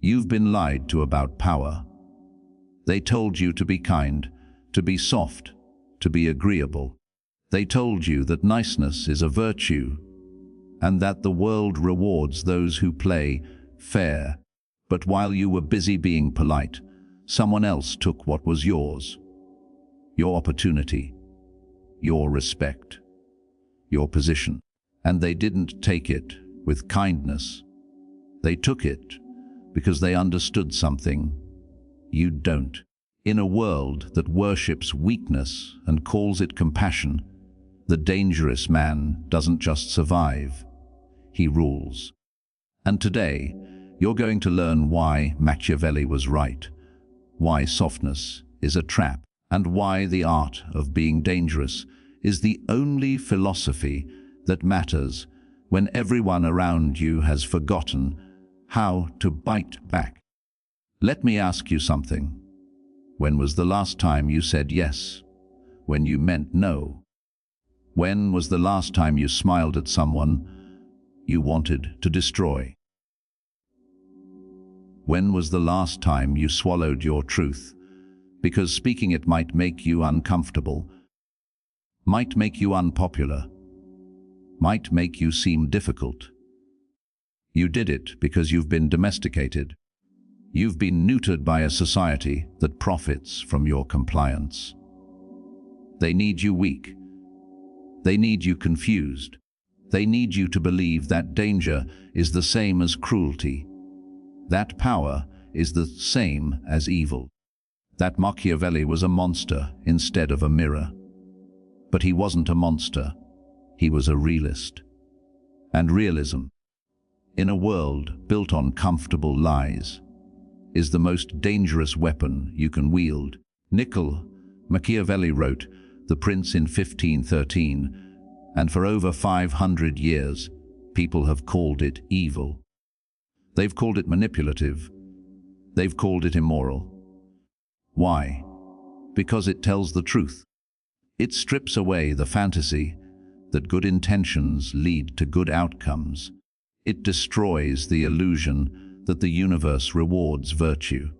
You've been lied to about power. They told you to be kind, to be soft, to be agreeable. They told you that niceness is a virtue, and that the world rewards those who play fair. But while you were busy being polite, someone else took what was yours. Your opportunity, your respect, your position. And they didn't take it with kindness. They took it because they understood something you don't. In a world that worships weakness and calls it compassion, the dangerous man doesn't just survive, he rules. And today, you're going to learn why Machiavelli was right, why softness is a trap, and why the art of being dangerous is the only philosophy that matters when everyone around you has forgotten how to bite back. Let me ask you something. When was the last time you said yes when you meant no? When was the last time you smiled at someone you wanted to destroy? When was the last time you swallowed your truth because speaking it might make you uncomfortable, might make you unpopular, might make you seem difficult? You did it because you've been domesticated. You've been neutered by a society that profits from your compliance. They need you weak. They need you confused. They need you to believe that danger is the same as cruelty, that power is the same as evil, that Machiavelli was a monster instead of a mirror. But he wasn't a monster. He was a realist. And realism, in a world built on comfortable lies, is the most dangerous weapon you can wield. Machiavelli wrote The Prince in 1513, and for over 500 years, people have called it evil. They've called it manipulative. They've called it immoral. Why? Because it tells the truth. It strips away the fantasy that good intentions lead to good outcomes. It destroys the illusion that the universe rewards virtue.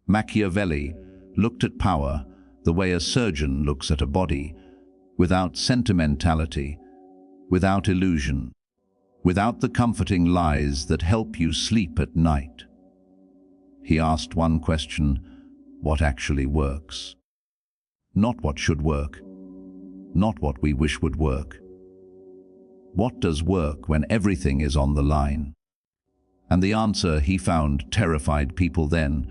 Machiavelli looked at power the way a surgeon looks at a body, without sentimentality, without illusion, without the comforting lies that help you sleep at night. He asked one question: what actually works? Not what should work, not what we wish would work. What does work when everything is on the line? And the answer he found terrified people then,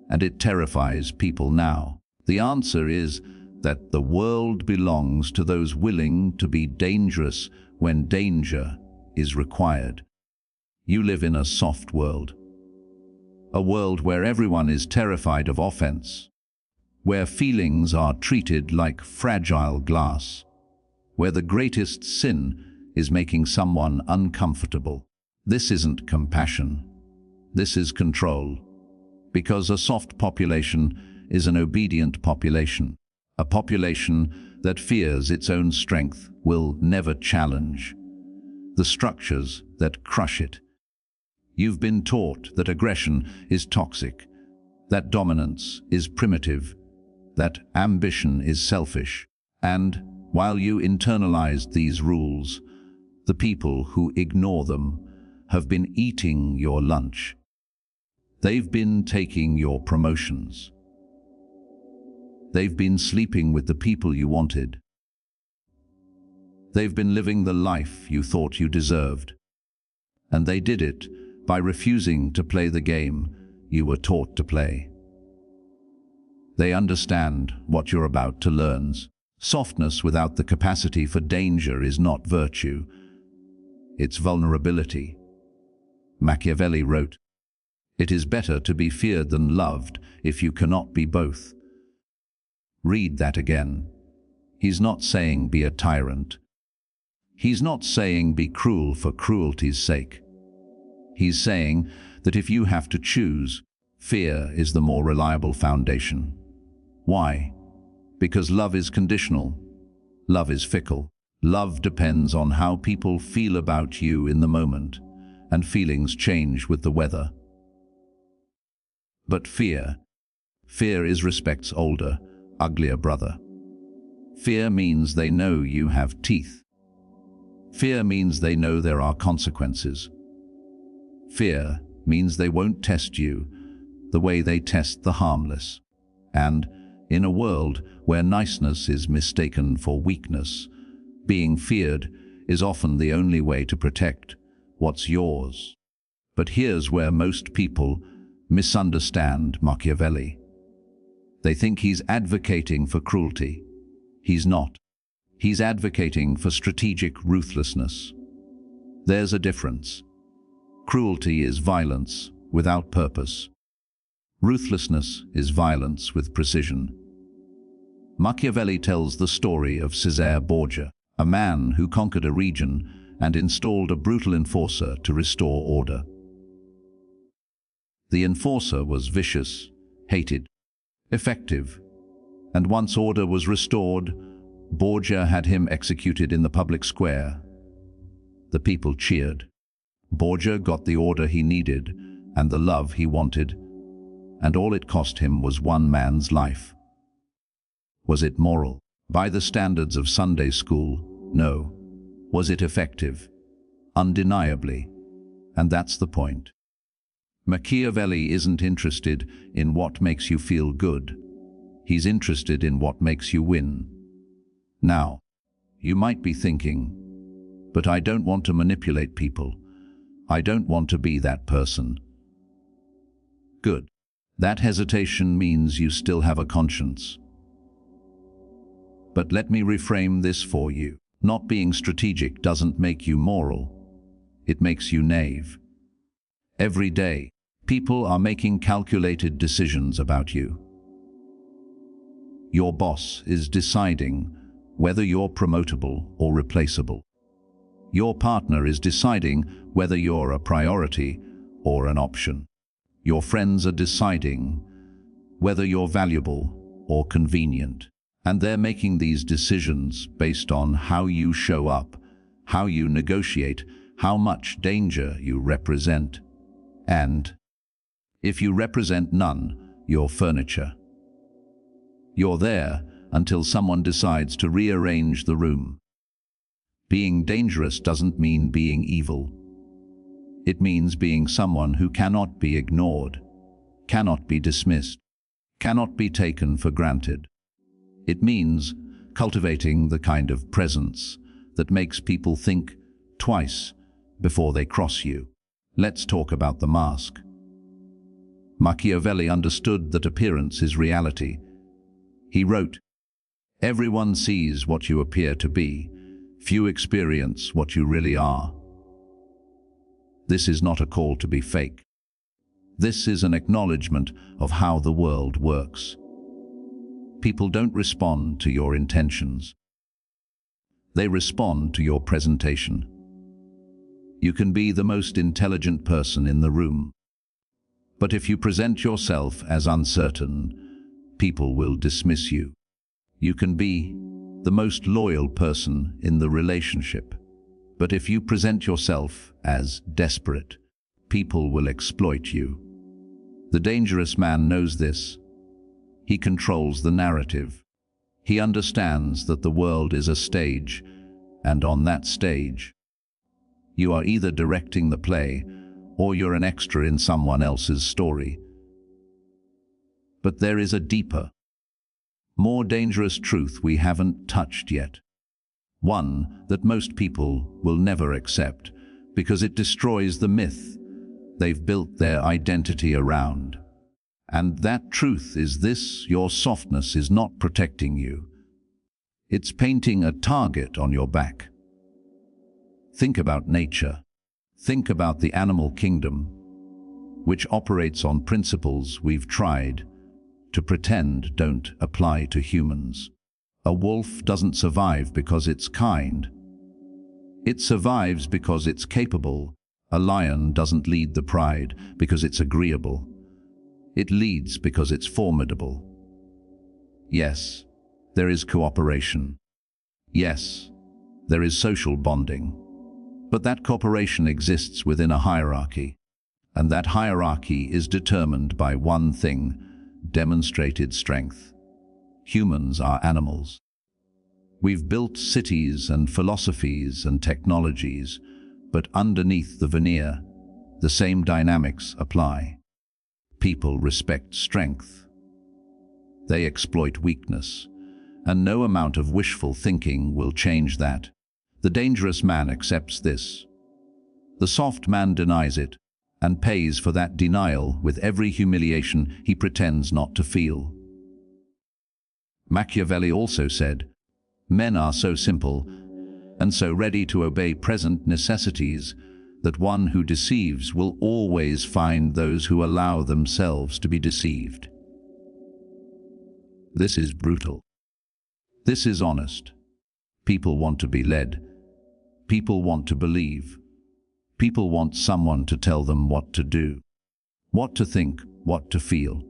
and it terrifies people now. The answer is that the world belongs to those willing to be dangerous when danger is required. You live in a soft world, a world where everyone is terrified of offense, where feelings are treated like fragile glass, where the greatest sin is making someone uncomfortable. This isn't compassion. This is control. Because a soft population is an obedient population. A population that fears its own strength will never challenge the structures that crush it. You've been taught that aggression is toxic, that dominance is primitive, that ambition is selfish. And while you internalized these rules, the people who ignore them have been eating your lunch. They've been taking your promotions. They've been sleeping with the people you wanted. They've been living the life you thought you deserved. And they did it by refusing to play the game you were taught to play. They understand what you're about to learn. Softness without the capacity for danger is not virtue. It's vulnerability. Machiavelli wrote, "It is better to be feared than loved if you cannot be both." Read that again. He's not saying be a tyrant. He's not saying be cruel for cruelty's sake. He's saying that if you have to choose, fear is the more reliable foundation. Why? Because love is conditional. Love is fickle. Love depends on how people feel about you in the moment, and feelings change with the weather. But fear is respect's older, uglier brother. Fear means they know you have teeth. Fear means they know there are consequences. Fear means they won't test you the way they test the harmless. And in a world where niceness is mistaken for weakness, being feared is often the only way to protect what's yours. But here's where most people misunderstand Machiavelli. They think he's advocating for cruelty. He's not. He's advocating for strategic ruthlessness. There's a difference. Cruelty is violence without purpose. Ruthlessness is violence with precision. Machiavelli tells the story of Cesare Borgia, a man who conquered a region and installed a brutal enforcer to restore order. The enforcer was vicious, hated, effective, and once order was restored, Borgia had him executed in the public square. The people cheered. Borgia got the order he needed and the love he wanted, and all it cost him was one man's life. Was it moral? By the standards of Sunday school, no. Was it effective? Undeniably. And that's the point. Machiavelli isn't interested in what makes you feel good. He's interested in what makes you win. Now, you might be thinking, but I don't want to manipulate people. I don't want to be that person. Good. That hesitation means you still have a conscience. But let me reframe this for you. Not being strategic doesn't make you moral. It makes you naive. Every day, people are making calculated decisions about you. Your boss is deciding whether you're promotable or replaceable. Your partner is deciding whether you're a priority or an option. Your friends are deciding whether you're valuable or convenient. And they're making these decisions based on how you show up, how you negotiate, how much danger you represent. And if you represent none, you're furniture. You're there until someone decides to rearrange the room. Being dangerous doesn't mean being evil. It means being someone who cannot be ignored, cannot be dismissed, cannot be taken for granted. It means cultivating the kind of presence that makes people think twice before they cross you. Let's talk about the mask. Machiavelli understood that appearance is reality. He wrote, "Everyone sees what you appear to be. Few experience what you really are." This is not a call to be fake. This is an acknowledgement of how the world works. People don't respond to your intentions. They respond to your presentation. You can be the most intelligent person in the room, but if you present yourself as uncertain, people will dismiss you. You can be the most loyal person in the relationship, but if you present yourself as desperate, people will exploit you. The dangerous man knows this. He controls the narrative. He understands that the world is a stage, and on that stage, you are either directing the play or you're an extra in someone else's story. But there is a deeper, more dangerous truth we haven't touched yet. One that most people will never accept because it destroys the myth they've built their identity around. And that truth is this: your softness is not protecting you. It's painting a target on your back. Think about nature. Think about the animal kingdom, which operates on principles we've tried to pretend don't apply to humans. A wolf doesn't survive because it's kind. It survives because it's capable. A lion doesn't lead the pride because it's agreeable. It leads because it's formidable. Yes, there is cooperation. Yes, there is social bonding. But that cooperation exists within a hierarchy. And that hierarchy is determined by one thing: demonstrated strength. Humans are animals. We've built cities and philosophies and technologies, but underneath the veneer, the same dynamics apply. People respect strength. They exploit weakness, and no amount of wishful thinking will change that. The dangerous man accepts this. The soft man denies it, and pays for that denial with every humiliation he pretends not to feel. Machiavelli also said, "Men are so simple and so ready to obey present necessities that one who deceives will always find those who allow themselves to be deceived." This is brutal. This is honest. People want to be led. People want to believe. People want someone to tell them what to do, what to think, what to feel.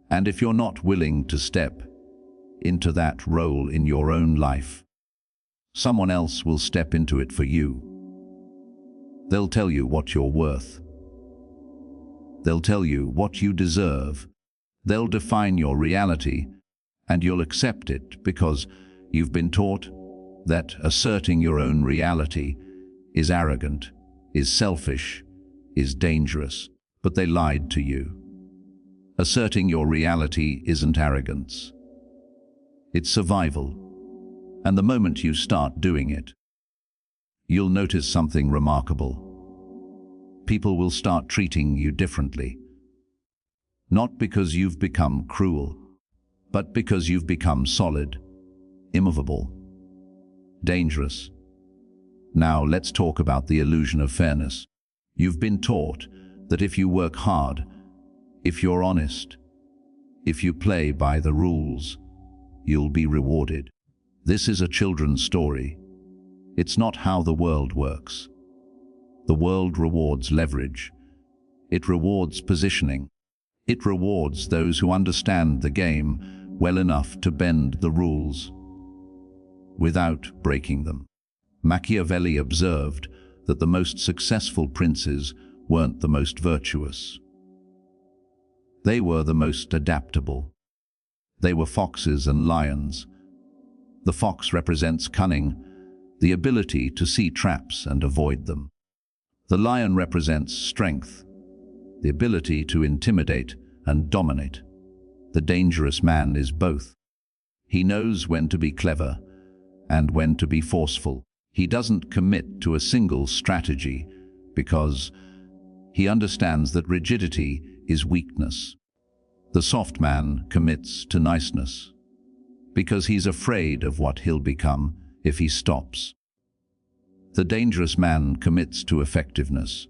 And if you're not willing to step into that role in your own life, someone else will step into it for you. They'll tell you what you're worth. They'll tell you what you deserve. They'll define your reality, and you'll accept it because you've been taught that asserting your own reality is arrogant, is selfish, is dangerous. But they lied to you. Asserting your reality isn't arrogance. It's survival. And the moment you start doing it, you'll notice something remarkable. People will start treating you differently. Not because you've become cruel, but because you've become solid, immovable, dangerous. Now let's talk about the illusion of fairness. You've been taught that if you work hard, if you're honest, if you play by the rules, you'll be rewarded. This is a children's story. It's not how the world works. The world rewards leverage. It rewards positioning. It rewards those who understand the game well enough to bend the rules without breaking them. Machiavelli observed that the most successful princes weren't the most virtuous. They were the most adaptable. They were foxes and lions. The fox represents cunning, the ability to see traps and avoid them. The lion represents strength, the ability to intimidate and dominate. The dangerous man is both. He knows when to be clever and when to be forceful. He doesn't commit to a single strategy because he understands that rigidity is weakness. The soft man commits to niceness because he's afraid of what he'll become if he stops. The dangerous man commits to effectiveness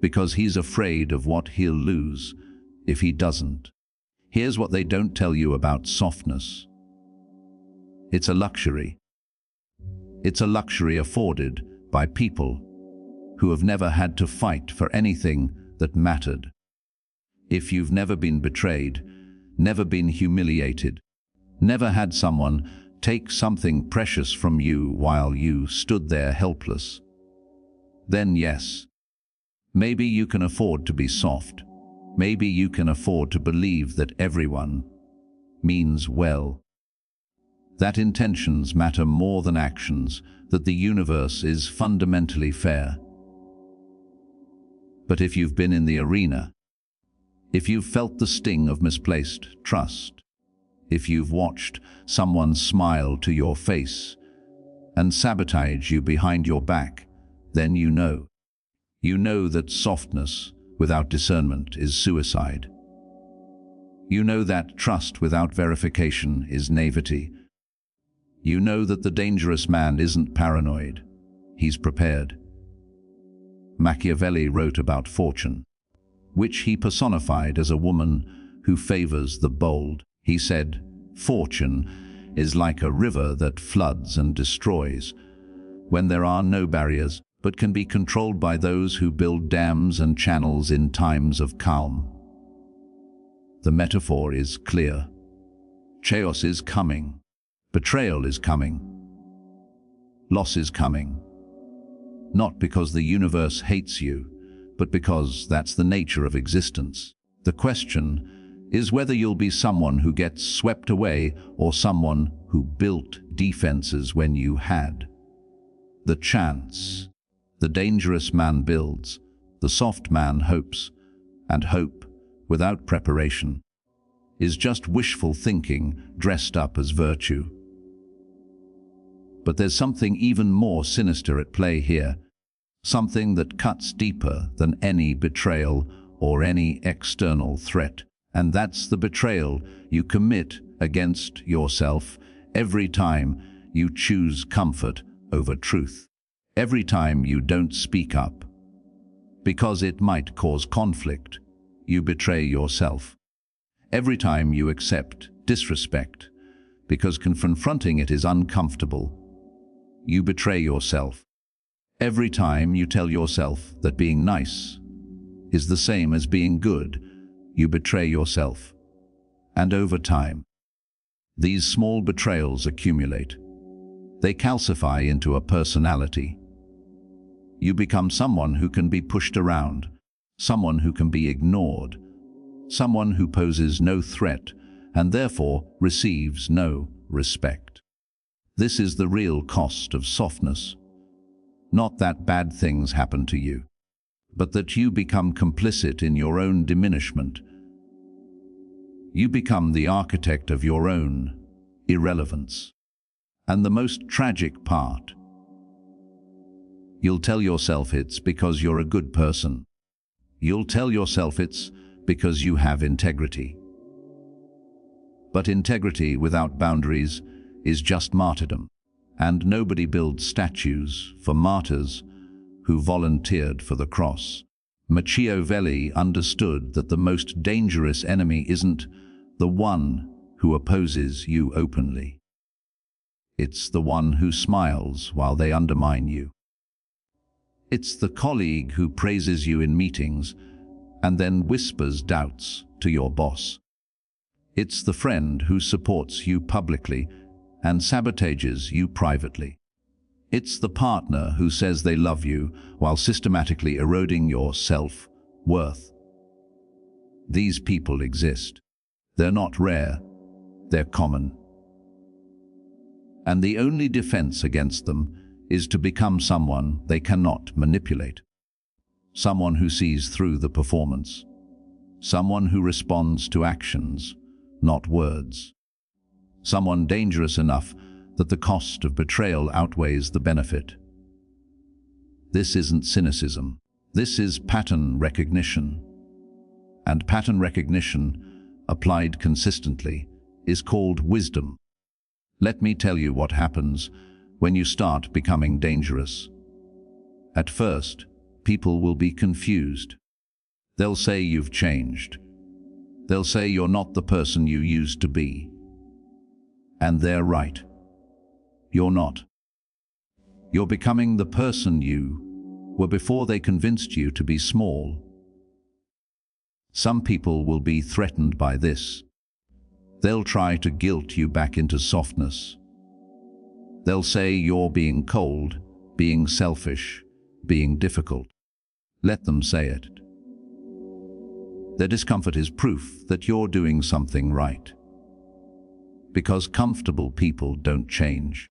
because he's afraid of what he'll lose if he doesn't. Here's what they don't tell you about softness. It's a luxury. It's a luxury afforded by people who have never had to fight for anything that mattered. If you've never been betrayed, never been humiliated, never had someone take something precious from you while you stood there helpless, then yes, maybe you can afford to be soft. Maybe you can afford to believe that everyone means well, that intentions matter more than actions, that the universe is fundamentally fair. But if you've been in the arena, if you've felt the sting of misplaced trust, if you've watched someone smile to your face and sabotage you behind your back, then you know. You know that softness without discernment is suicide. You know that trust without verification is naivety. You know that the dangerous man isn't paranoid, he's prepared. Machiavelli wrote about fortune, which he personified as a woman who favors the bold. He said, "Fortune is like a river that floods and destroys when there are no barriers, but can be controlled by those who build dams and channels in times of calm." The metaphor is clear. Chaos is coming. Betrayal is coming. Loss is coming. Not because the universe hates you, but because that's the nature of existence. The question is whether you'll be someone who gets swept away or someone who built defenses when you had the chance. The dangerous man builds, the soft man hopes, and hope, without preparation, is just wishful thinking dressed up as virtue. But there's something even more sinister at play here, something that cuts deeper than any betrayal or any external threat, and that's the betrayal you commit against yourself every time you choose comfort over truth, every time you don't speak up, because it might cause conflict. You betray yourself. Every time you accept disrespect, because confronting it is uncomfortable, you betray yourself. Every time you tell yourself that being nice is the same as being good, you betray yourself. And over time, these small betrayals accumulate. They calcify into a personality. You become someone who can be pushed around, someone who can be ignored, someone who poses no threat and therefore receives no respect. This is the real cost of softness. Not that bad things happen to you, but that you become complicit in your own diminishment. You become the architect of your own irrelevance. And the most tragic part, you'll tell yourself it's because you're a good person. You'll tell yourself it's because you have integrity. But integrity without boundaries is just martyrdom, and nobody builds statues for martyrs who volunteered for the cross. Machiavelli understood that the most dangerous enemy isn't the one who opposes you openly. It's the one who smiles while they undermine you. It's the colleague who praises you in meetings and then whispers doubts to your boss. It's the friend who supports you publicly and sabotages you privately. It's the partner who says they love you while systematically eroding your self-worth. These people exist. They're not rare, they're common. And the only defense against them is to become someone they cannot manipulate. Someone who sees through the performance. Someone who responds to actions, not words. Someone dangerous enough that the cost of betrayal outweighs the benefit. This isn't cynicism. This is pattern recognition. And pattern recognition, applied consistently, is called wisdom. Let me tell you what happens when you start becoming dangerous. At first, people will be confused. They'll say you've changed. They'll say you're not the person you used to be. And they're right. You're not. You're becoming the person you were before they convinced you to be small. Some people will be threatened by this. They'll try to guilt you back into softness. They'll say you're being cold, being selfish, being difficult. Let them say it. Their discomfort is proof that you're doing something right. Because comfortable people don't change.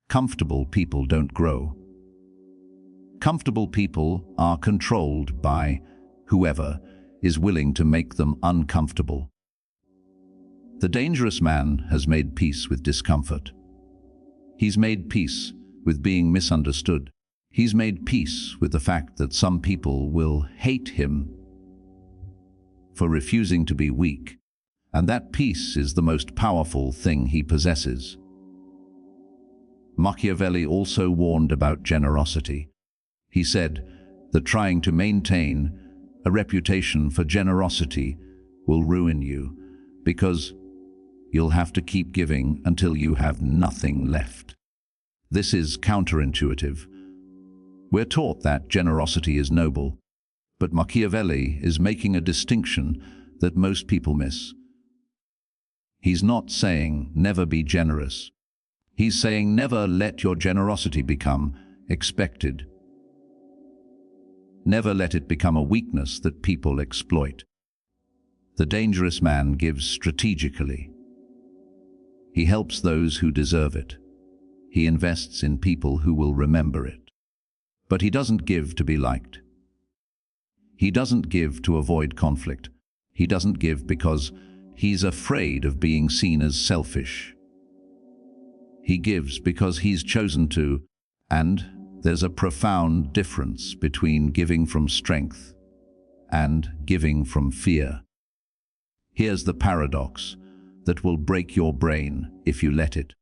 Comfortable people don't grow. Comfortable people are controlled by whoever is willing to make them uncomfortable. The dangerous man has made peace with discomfort. He's made peace with being misunderstood. He's made peace with the fact that some people will hate him for refusing to be weak, and that peace is the most powerful thing he possesses. Machiavelli also warned about generosity. He said that trying to maintain a reputation for generosity will ruin you, because you'll have to keep giving until you have nothing left. This is counterintuitive. We're taught that generosity is noble, but Machiavelli is making a distinction that most people miss. He's not saying never be generous. He's saying never let your generosity become expected. Never let it become a weakness that people exploit. The dangerous man gives strategically. He helps those who deserve it. He invests in people who will remember it. But he doesn't give to be liked. He doesn't give to avoid conflict. He doesn't give because he's afraid of being seen as selfish. He gives because he's chosen to, and there's a profound difference between giving from strength and giving from fear. Here's the paradox that will break your brain if you let it.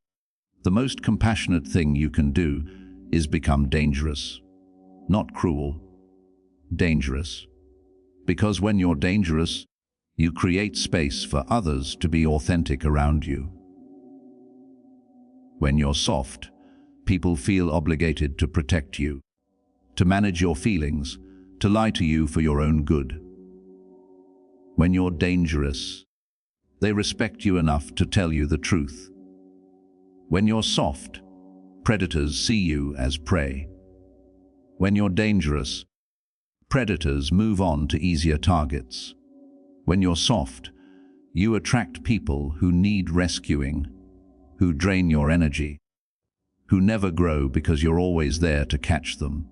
The most compassionate thing you can do is become dangerous. Not cruel, dangerous. Because when you're dangerous, you create space for others to be authentic around you. When you're soft, people feel obligated to protect you, to manage your feelings, to lie to you for your own good. When you're dangerous, they respect you enough to tell you the truth. When you're soft, predators see you as prey. When you're dangerous, predators move on to easier targets. When you're soft, you attract people who need rescuing, who drain your energy, who never grow because you're always there to catch them.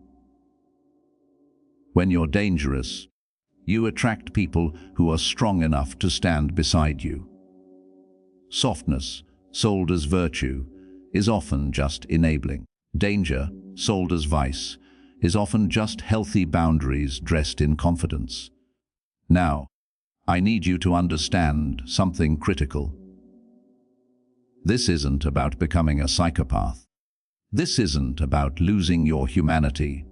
When you're dangerous, you attract people who are strong enough to stand beside you. Softness, sold as virtue, is often just enabling. Danger, sold as vice, is often just healthy boundaries dressed in confidence. Now, I need you to understand something critical. This isn't about becoming a psychopath. This isn't about losing your humanity.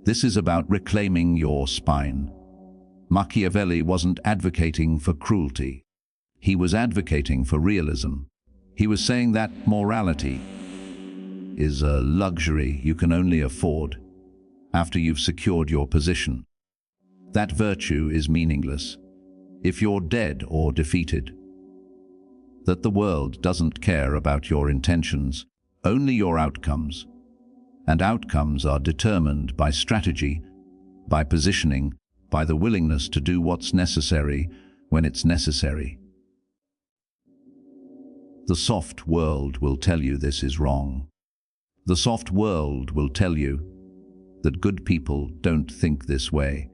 This is about reclaiming your spine. Machiavelli wasn't advocating for cruelty. He was advocating for realism. He was saying that morality is a luxury you can only afford after you've secured your position. That virtue is meaningless if you're dead or defeated. That the world doesn't care about your intentions, only your outcomes. And outcomes are determined by strategy, by positioning, by the willingness to do what's necessary when it's necessary. The soft world will tell you this is wrong. The soft world will tell you that good people don't think this way.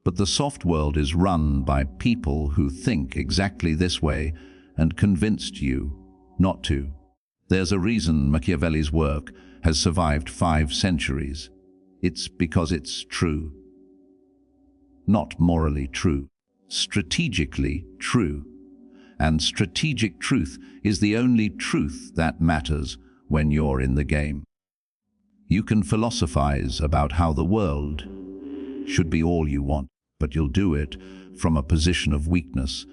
But the soft world is run by people who think exactly this way and convinced you not to. There's a reason Machiavelli's work has survived 5 centuries. It's because it's true. Not morally true, strategically true. And strategic truth is the only truth that matters when you're in the game. You can philosophize about how the world should be all you want, but you'll do it from a position of weakness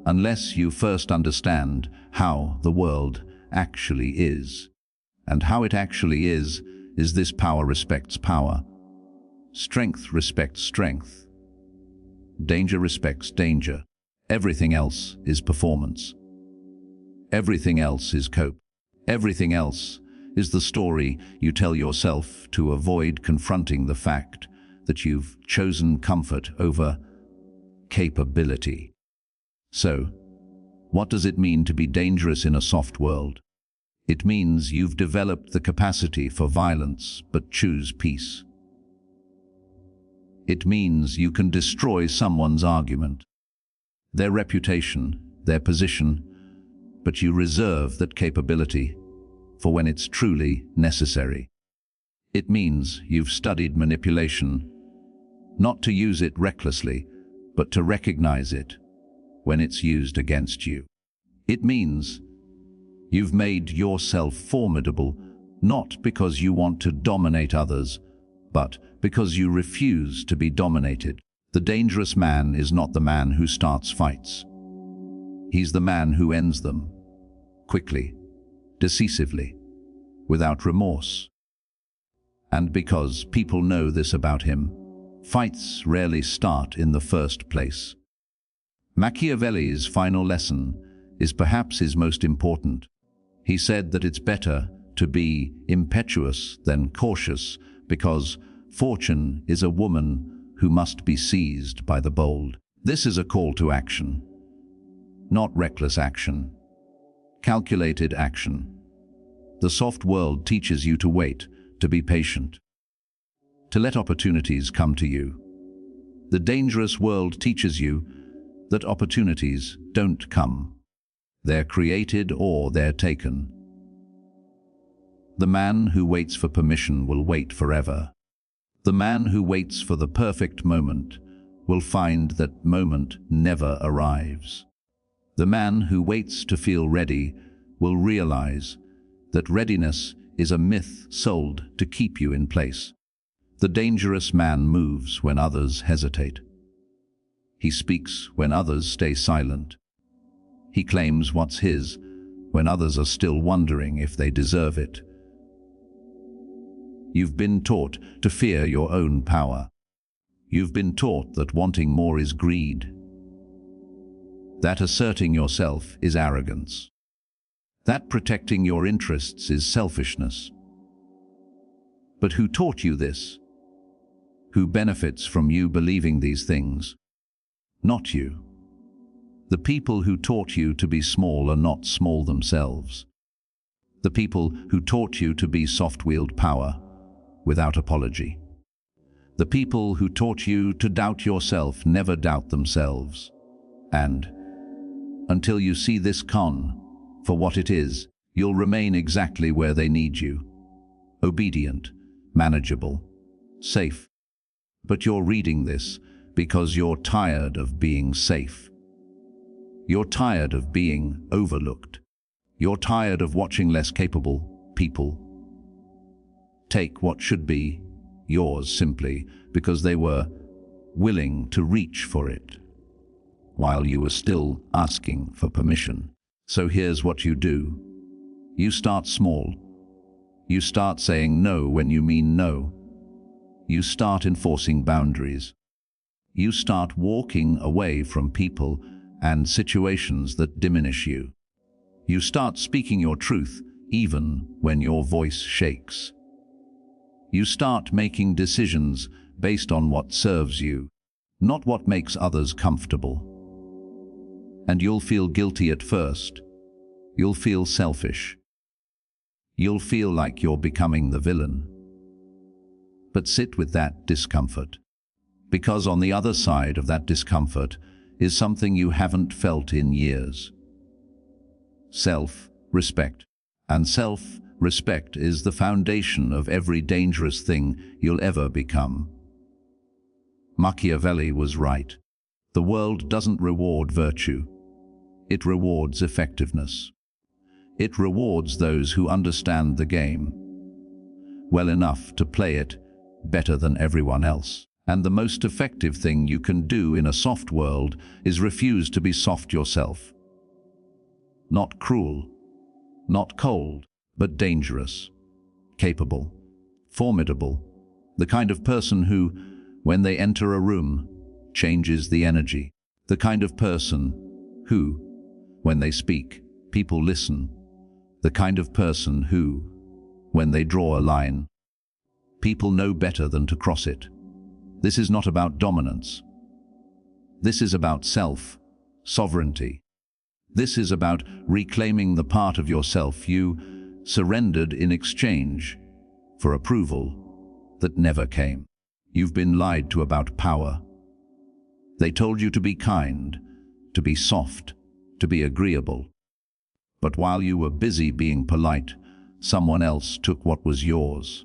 unless you first understand how the world actually is. And how it actually is this: power respects power. Strength respects strength. Danger respects danger. Everything else is performance. Everything else is cope. Everything else is the story you tell yourself to avoid confronting the fact that you've chosen comfort over capability. So, what does it mean to be dangerous in a soft world? It means you've developed the capacity for violence but choose peace. It means you can destroy someone's argument, their reputation, their position, but you reserve that capability for when it's truly necessary. It means you've studied manipulation, not to use it recklessly, but to recognize it when it's used against you. It means you've made yourself formidable, not because you want to dominate others, but because you refuse to be dominated. The dangerous man is not the man who starts fights. He's the man who ends them, quickly, decisively, without remorse. And because people know this about him, fights rarely start in the first place. Machiavelli's final lesson is perhaps his most important. He said that it's better to be impetuous than cautious because Fortune is a woman who must be seized by the bold. This is a call to action. Not reckless action. Calculated action. The soft world teaches you to wait, to be patient, to let opportunities come to you. The dangerous world teaches you that opportunities don't come. They're created or they're taken. The man who waits for permission will wait forever. The man who waits for the perfect moment will find that moment never arrives. The man who waits to feel ready will realize that readiness is a myth sold to keep you in place. The dangerous man moves when others hesitate. He speaks when others stay silent. He claims what's his when others are still wondering if they deserve it. You've been taught to fear your own power. You've been taught that wanting more is greed, that asserting yourself is arrogance, that protecting your interests is selfishness. But who taught you this? Who benefits from you believing these things? Not you. The people who taught you to be small are not small themselves. The people who taught you to be soft-wheeled power without apology. The people who taught you to doubt yourself never doubt themselves. And until you see this con for what it is, you'll remain exactly where they need you. Obedient, manageable, safe. But you're reading this because you're tired of being safe. You're tired of being overlooked. You're tired of watching less capable people take what should be yours simply because they were willing to reach for it while you were still asking for permission. So here's what you do. You start small. You start saying no when you mean no. You start enforcing boundaries. You start walking away from people and situations that diminish you. You start speaking your truth even when your voice shakes. You start making decisions based on what serves you, not what makes others comfortable. And you'll feel guilty at first. You'll feel selfish. You'll feel like you're becoming the villain. But sit with that discomfort, because on the other side of that discomfort is something you haven't felt in years. Self-respect. And self-respect is the foundation of every dangerous thing you'll ever become. Machiavelli was right. The world doesn't reward virtue. It rewards effectiveness. It rewards those who understand the game well enough to play it better than everyone else. And the most effective thing you can do in a soft world is refuse to be soft yourself. Not cruel, not cold, but dangerous, capable, formidable, the kind of person who, when they enter a room, changes the energy, the kind of person who, when they speak, people listen, the kind of person who, when they draw a line, people know better than to cross it. This is not about dominance. This is about self-sovereignty. This is about reclaiming the part of yourself you surrendered in exchange for approval that never came. You've been lied to about power. They told you to be kind, to be soft, to be agreeable. But while you were busy being polite, someone else took what was yours.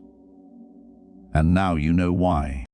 And now you know why.